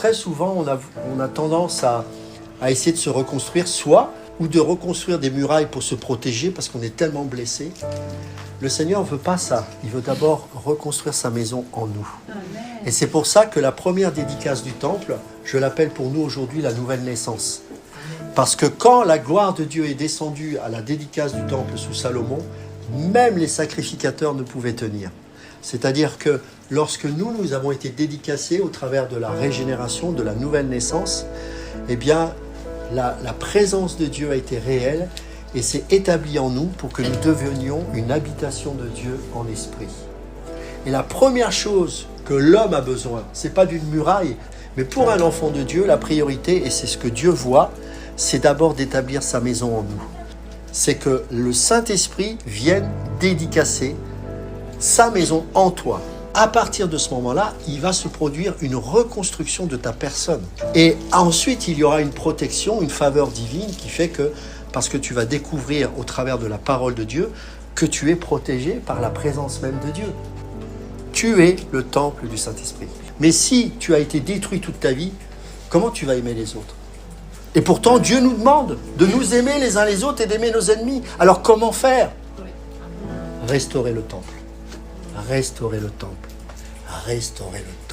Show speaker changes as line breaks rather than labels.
très souvent, on a tendance à essayer de se reconstruire soi ou de reconstruire des murailles pour se protéger parce qu'on est tellement blessé. Le Seigneur ne veut pas ça. Il veut d'abord reconstruire sa maison en nous. Amen. Et c'est pour ça que la première dédicace du temple, je l'appelle pour nous aujourd'hui la nouvelle naissance. Parce que quand la gloire de Dieu est descendue à la dédicace du temple sous Salomon, même les sacrificateurs ne pouvaient tenir. C'est-à-dire que lorsque nous avons été dédicacés au travers de la régénération, de la nouvelle naissance, eh bien, la présence de Dieu a été réelle et s'est établie en nous pour que nous devenions une habitation de Dieu en esprit. Et la première chose que l'homme a besoin, ce n'est pas d'une muraille, mais pour un enfant de Dieu, la priorité, et c'est ce que Dieu voit, c'est d'abord d'établir sa maison en nous. C'est que le Saint-Esprit vienne dédicacer sa maison en toi. À partir de ce moment-là, il va se produire une reconstruction de ta personne. Et ensuite, il y aura une protection, une faveur divine qui fait que, parce que tu vas découvrir au travers de la parole de Dieu, que tu es protégé par la présence même de Dieu. Tu es le temple du Saint-Esprit. Mais si tu as été détruit toute ta vie, comment tu vas aimer les autres ? Et pourtant, Dieu nous demande de nous aimer les uns les autres et d'aimer nos ennemis. Alors comment faire ? Restaurer le temple. Restaurer le temple. Restaurer le temple.